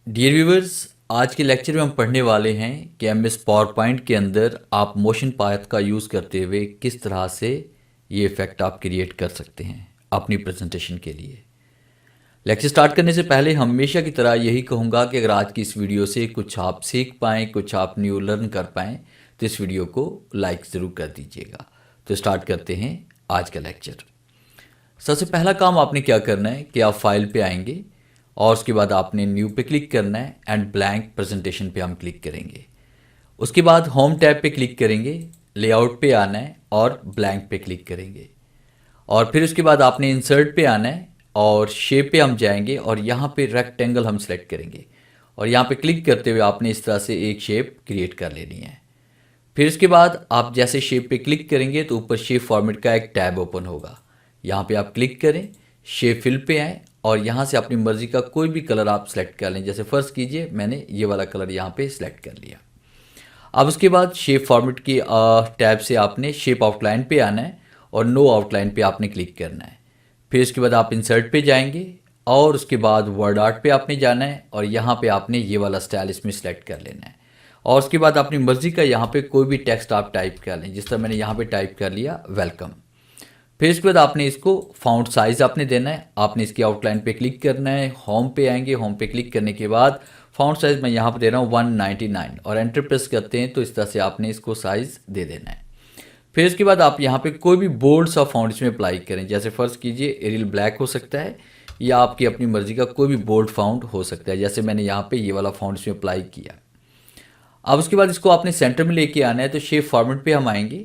Dear viewers, आज के lecture में हम पढ़ने वाले हैं कि एमएस पावर पॉइंट के अंदर आप मोशन पाथ का यूज़ करते हुए किस तरह से ये इफ़ेक्ट आप क्रिएट कर सकते हैं अपनी प्रेजेंटेशन के लिए। लेक्चर स्टार्ट करने से पहले हमेशा की तरह यही कहूँगा कि अगर आज की इस वीडियो से कुछ आप सीख पाएँ, कुछ आप न्यू लर्न कर पाएँ तो इस वीडियो को लाइक ज़रूर कर दीजिएगा। तो स्टार्ट करते हैं आज का लेक्चर। सबसे पहला काम आपने क्या करना है कि आप फाइल पे आएंगे और उसके बाद आपने न्यू पे क्लिक करना है एंड ब्लैंक प्रेजेंटेशन पे हम क्लिक करेंगे। उसके बाद होम टैब पे क्लिक करेंगे, लेआउट पे आना है और ब्लैंक पे क्लिक करेंगे। और फिर उसके बाद आपने इंसर्ट पे आना है और शेप पे हम जाएंगे और यहाँ पे रेक्टेंगल हम सेलेक्ट करेंगे और यहाँ पे क्लिक करते हुए आपने इस तरह से एक शेप क्रिएट कर लेनी है। फिर उसके बाद आप जैसे शेप पे क्लिक करेंगे तो ऊपर शेप फॉर्मेट का एक टैब ओपन होगा। यहाँ पे आप क्लिक करें, शेप फिल पे आएँ और यहाँ से अपनी मर्ज़ी का कोई भी कलर आप सेलेक्ट कर लें। जैसे फ़र्ज़ कीजिए मैंने ये वाला कलर यहाँ पे सिलेक्ट कर लिया। अब उसके बाद शेप फॉर्मेट की टैब से आपने शेप आउटलाइन पे आना है और नो आउटलाइन पे आपने क्लिक करना है। फिर उसके बाद आप इंसर्ट पे जाएंगे और उसके बाद वर्ड आर्ट पे आपने जाना है और यहाँ पे आपने ये वाला स्टाइल इसमें सेलेक्ट कर लेना है। और उसके बाद अपनी मर्ज़ी का यहाँ पे कोई भी टेक्स्ट आप टाइप कर लें, जिस तरह मैंने यहाँ पे टाइप कर लिया वेलकम। फिर इसके बाद आपने इसको फ़ॉन्ट साइज़ आपने देना है। आपने इसकी आउटलाइन पे क्लिक करना है, होम पे आएंगे, होम पे क्लिक करने के बाद फ़ॉन्ट साइज़ मैं यहाँ पे दे रहा हूँ 199 और एंटर प्रेस करते हैं तो इस तरह से आपने इसको साइज़ दे देना है। फिर इसके बाद आप यहाँ पे कोई भी बोल्ड सा फ़ॉन्ट इसमें अप्लाई करें। जैसे फ़र्ज़ कीजिए एरियल ब्लैक हो सकता है या आपकी अपनी मर्ज़ी का कोई भी बोल्ड फ़ॉन्ट हो सकता है। जैसे मैंने यहाँ पे ये वाला फ़ॉन्ट इसमें अप्लाई किया। अब उसके बाद इसको आपने सेंटर में लेके आना है तो शेप फॉर्मेट पे हम आएंगे,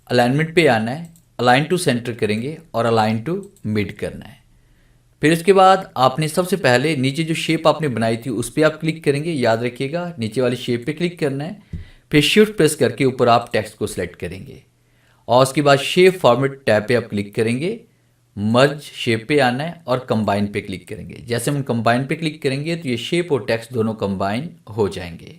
अलाइनमेंट पे आना है, अलाइन टू सेंटर करेंगे और अलाइन टू मिड करना है। फिर इसके बाद आपने सबसे पहले नीचे जो शेप आपने बनाई थी उस पर आप क्लिक करेंगे। याद रखिएगा नीचे वाली शेप पे क्लिक करना है। फिर शिफ्ट प्रेस करके ऊपर आप टेक्स्ट को सिलेक्ट करेंगे और उसके बाद शेप फॉर्मेट टैब पे आप क्लिक करेंगे, मर्ज शेप पे आना है और कंबाइन पे क्लिक करेंगे। जैसे हम कंबाइन पे क्लिक करेंगे तो ये शेप और टेक्स्ट दोनों कंबाइन हो जाएंगे।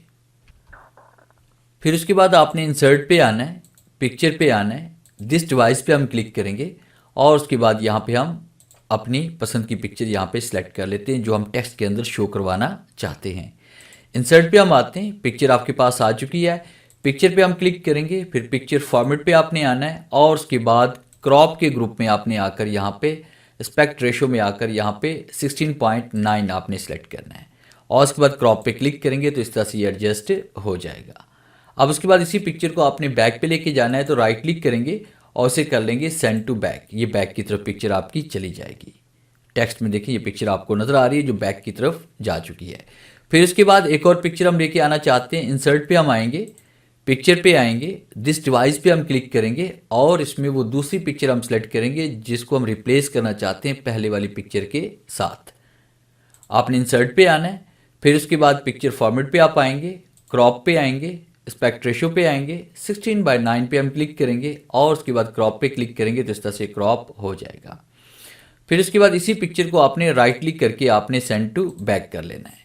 फिर उसके बाद आपने इंसर्ट पे आना है, पिक्चर पे आना है, दिस डिवाइस पे हम क्लिक करेंगे और उसके बाद यहाँ पे हम अपनी पसंद की पिक्चर यहाँ पे सिलेक्ट कर लेते हैं जो हम टेक्स्ट के अंदर शो करवाना चाहते हैं। इंसर्ट पे हम आते हैं, पिक्चर आपके पास आ चुकी है, पिक्चर पे हम क्लिक करेंगे। फिर पिक्चर फॉर्मेट पे आपने आना है और उसके बाद क्रॉप के ग्रुप में आपने आकर यहाँ पे एस्पेक्ट रेशो में आकर यहाँ पे 16.9 आपने सेलेक्ट करना है और उसके बाद क्रॉप पे क्लिक करेंगे तो इस तरह से ये एडजस्ट हो जाएगा। अब उसके बाद इसी पिक्चर को आपने बैक पे लेके जाना है तो राइट क्लिक करेंगे और उसे कर लेंगे सेंड टू बैक। ये बैक की तरफ पिक्चर आपकी चली जाएगी। टेक्स्ट में देखिए ये पिक्चर आपको नज़र आ रही है जो बैक की तरफ जा चुकी है। फिर उसके बाद एक और पिक्चर हम लेके आना चाहते हैं। इंसर्ट पे हम आएंगे, पिक्चर पे आएंगे, दिस डिवाइस पे हम क्लिक करेंगे और इसमें वो दूसरी पिक्चर हम सेलेक्ट करेंगे जिसको हम रिप्लेस करना चाहते हैं पहले वाली पिक्चर के साथ। आपने इंसर्ट पे आना है, फिर उसके बाद पिक्चर फॉर्मेट पे आप आएंगे, क्रॉप पे आएंगे, एस्पेक्ट रेशो पे आएंगे, 16:9 पे हम क्लिक करेंगे और उसके बाद क्रॉप पे क्लिक करेंगे तो इस तरह से क्रॉप हो जाएगा। फिर उसके बाद इसी पिक्चर को आपने राइट क्लिक करके आपने सेंड टू बैक कर लेना है।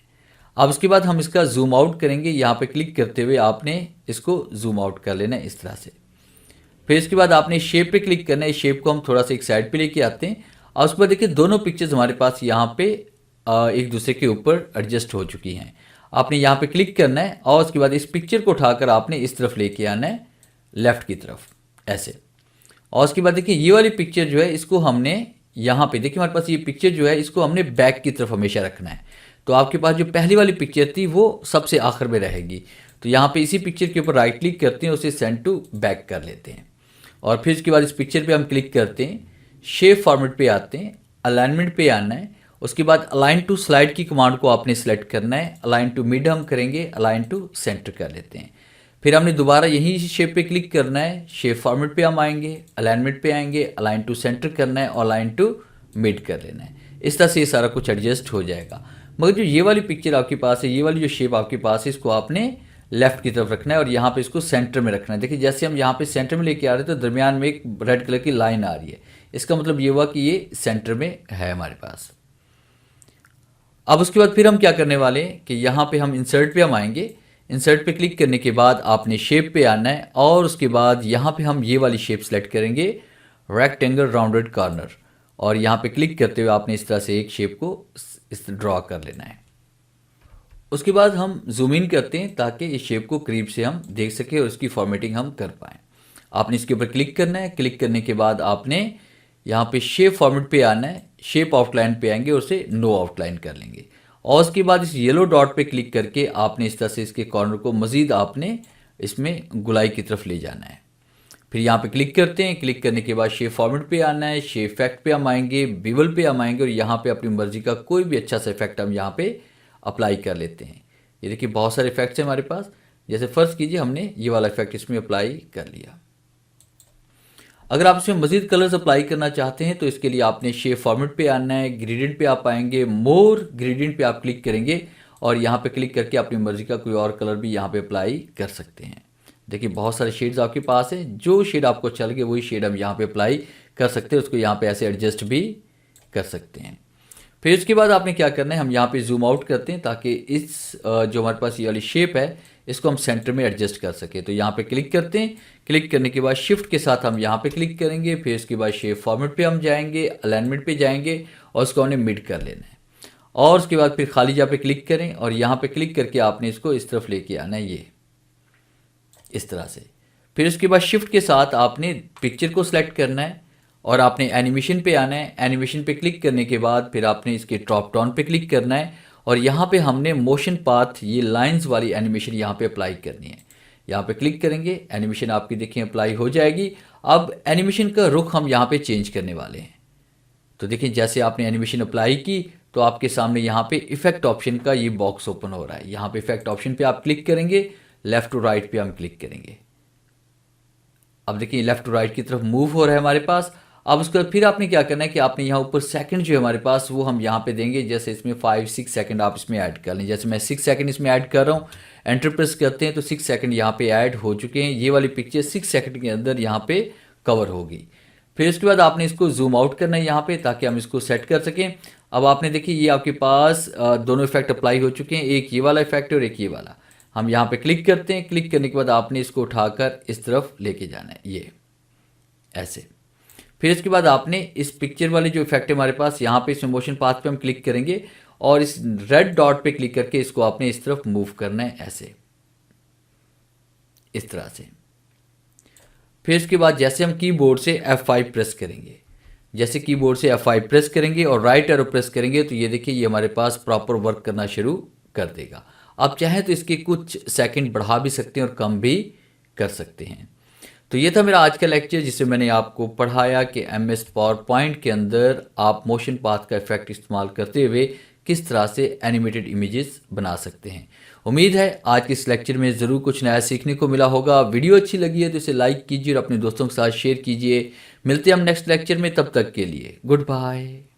अब उसके बाद हम इसका जूम आउट करेंगे। यहाँ पे क्लिक करते हुए आपने इसको जूम आउट कर लेना है इस तरह से। फिर इसके बाद आपने शेप पे क्लिक करना है। शेप को हम थोड़ा सा एक साइड पे लेके आते हैं और उसके बाद देखिए दोनों पिक्चर्स हमारे पास यहाँ पे एक दूसरे के ऊपर एडजस्ट हो चुकी हैं। आपने यहाँ पे क्लिक करना है और उसके बाद इस पिक्चर को उठाकर आपने इस तरफ लेके आना है, लेफ़्ट की तरफ ऐसे। और उसके बाद देखिए ये वाली पिक्चर जो है इसको हमने यहाँ पे देखिए हमारे पास ये पिक्चर जो है इसको हमने बैक की तरफ हमेशा रखना है। तो आपके पास जो पहली वाली पिक्चर थी वो सबसे आखिर में रहेगी। तो यहाँ पे इसी पिक्चर के ऊपर राइट क्लिक करते हैं, उसे सेंड टू बैक कर लेते हैं और फिर इसके बाद इस पिक्चर पे हम क्लिक करते हैं, शेप फॉर्मेट पे आते हैं, अलाइनमेंट पे आना है। उसके बाद अलाइन टू स्लाइड की कमांड को आपने सेलेक्ट करना है, अलाइन टू मिड हम करेंगे, अलाइन टू सेंटर कर लेते हैं। फिर हमने दोबारा यही शेप पे क्लिक करना है, शेप फॉर्मेट पे हम आएंगे, अलाइनमेंट पे आएंगे, अलाइन टू सेंटर करना है और अलाइन टू मिड कर लेना है। इस तरह से ये सारा कुछ एडजस्ट हो जाएगा। मगर जो ये वाली पिक्चर आपके पास है, ये वाली जो शेप आपके पास है, इसको आपने लेफ्ट की तरफ रखना है और यहाँ पे इसको सेंटर में रखना है। देखिए जैसे हम यहाँ पे सेंटर में लेके आ रहे हैं तो दरमियान में एक रेड कलर की लाइन आ रही है, इसका मतलब ये हुआ कि ये सेंटर में है हमारे पास। अब उसके बाद फिर हम क्या करने वाले हैं कि यहाँ पे हम इंसर्ट पे हम आएंगे। इंसर्ट पे क्लिक करने के बाद आपने शेप पे आना है और उसके बाद यहाँ पे हम ये वाली शेप सेलेक्ट करेंगे, रेक्टेंगल राउंडेड कॉर्नर, और यहाँ पे क्लिक करते हुए आपने इस तरह से एक शेप को इस ड्रॉ कर लेना है। उसके बाद हम जूम इन करते हैं ताकि इस शेप को करीब से हम देख सकें और उसकी फॉर्मेटिंग हम कर पाएँ। आपने इसके ऊपर क्लिक करना है। क्लिक करने के बाद आपने यहाँ पे शेप फॉर्मेट पे आना है, शेप आउटलाइन पे आएंगे और उसे नो आउटलाइन कर लेंगे। और उसके बाद इस येलो डॉट पे क्लिक करके आपने इस तरह से इसके कॉर्नर को मज़ीद आपने इसमें गुलाई की तरफ ले जाना है। फिर यहाँ पे क्लिक करते हैं। क्लिक करने के बाद शेप फॉर्मेट पे आना है, शेप इफेक्ट पे हम आएंगे, बिवल पे हम आएंगे और यहाँ पे अपनी मर्जी का कोई भी अच्छा सा इफेक्ट हम यहाँ पे अप्लाई कर लेते हैं। ये देखिए बहुत सारे इफेक्ट्स हैं हमारे पास। जैसे फर्स्ट कीजिए हमने ये वाला इफेक्ट इसमें अप्लाई कर लिया। अगर आप इसमें मजीद कलर्स अप्लाई करना चाहते हैं तो इसके लिए आपने शेप फॉर्मेट पे आना है, ग्रेडियंट पे आप आएंगे, मोर ग्रेडियंट पे आप क्लिक करेंगे और यहाँ पे क्लिक करके अपनी मर्जी का कोई और कलर भी यहाँ पे अप्लाई कर सकते हैं। देखिए बहुत सारे शेड्स आपके पास हैं, जो शेड आपको अच्छा लगे वही शेड हम यहाँ पे अप्लाई कर सकते हैं। उसको यहाँ पे ऐसे एडजस्ट भी कर सकते हैं। फिर उसके बाद आपने क्या करना है, हम यहाँ पे जूम आउट करते हैं ताकि इस जो हमारे पास ये वाली शेप है इसको हम सेंटर में एडजस्ट कर सकें। तो यहाँ पे क्लिक करते हैं। क्लिक करने के बाद शिफ्ट के साथ हम यहाँ पे क्लिक करेंगे। फिर उसके बाद शेप फॉर्मेट पे हम जाएंगे, अलाइनमेंट पे जाएंगे और उसको हमने मिड कर लेना है। और उसके बाद फिर खाली जगह पे क्लिक करें और यहाँ पे क्लिक करके आपने इसको इस तरफ लेके आना है, ये इस तरह से। फिर उसके बाद शिफ्ट के साथ आपने पिक्चर को सिलेक्ट करना है और आपने एनिमेशन पे आना है। एनिमेशन पे क्लिक करने के बाद फिर आपने इसके ड्रॉप डाउन पे क्लिक करना है और यहाँ पे हमने मोशन पाथ, ये लाइंस वाली एनिमेशन यहाँ पे अप्लाई करनी है। यहाँ पे क्लिक करेंगे, एनिमेशन आपकी देखिए अप्लाई हो जाएगी। अब एनिमेशन का रुख हम यहाँ पे चेंज करने वाले हैं। तो देखिए जैसे आपने एनिमेशन अप्लाई की तो आपके सामने यहाँ पे इफेक्ट ऑप्शन का ये बॉक्स ओपन हो रहा है। यहाँ पे इफेक्ट ऑप्शन पे आप क्लिक करेंगे, लेफ्ट टू राइट पे हम क्लिक करेंगे। अब देखिए लेफ्ट टू राइट की तरफ मूव हो रहा है हमारे पास। अब उसके बाद फिर आपने क्या करना है कि आपने यहाँ ऊपर सेकंड जो है हमारे पास वो हम यहाँ पे देंगे। जैसे इसमें 5-6 सेकंड आप इसमें ऐड कर लें। जैसे मैं 6 सेकंड इसमें ऐड कर रहा हूँ, एंटर प्रेस करते हैं तो 6 सेकंड यहाँ पे ऐड हो चुके हैं। ये वाली पिक्चर 6 सेकंड के अंदर यहाँ पे कवर होगी। फिर उसके बाद आपने इसको जूम आउट करना है यहाँ पे ताकि हम इसको सेट कर सकें। अब आपने देखिए ये आपके पास दोनों इफेक्ट अप्लाई हो चुके हैं, एक ये वाला इफेक्ट और एक ये वाला। हम यहाँ पे क्लिक करते हैं। क्लिक करने के बाद आपने इसको उठाकर इस तरफ लेके जाना है, ये ऐसे। फिर इसके बाद आपने इस पिक्चर वाले जो इफेक्ट है हमारे पास, यहाँ पे इस मोशन पाथ पे हम क्लिक करेंगे और इस रेड डॉट पे क्लिक करके इसको आपने इस तरफ मूव करना है, ऐसे इस तरह से। फिर इसके बाद जैसे हम कीबोर्ड से F5 प्रेस करेंगे, जैसे कीबोर्ड से F5 प्रेस करेंगे और राइट एरो प्रेस करेंगे तो ये देखिए ये हमारे पास प्रॉपर वर्क करना शुरू कर देगा। आप चाहें तो इसके कुछ सेकंड बढ़ा भी सकते हैं और कम भी कर सकते हैं। तो ये था मेरा आज का लेक्चर जिससे मैंने आपको पढ़ाया कि MS पावरपॉइंट के अंदर आप मोशन पाथ का इफेक्ट इस्तेमाल करते हुए किस तरह से एनिमेटेड इमेजेस बना सकते हैं। उम्मीद है आज के इस लेक्चर में ज़रूर कुछ नया सीखने को मिला होगा। वीडियो अच्छी लगी है तो इसे लाइक कीजिए और अपने दोस्तों के साथ शेयर कीजिए। मिलते हैं हम नेक्स्ट लेक्चर में, तब तक के लिए गुड बाय।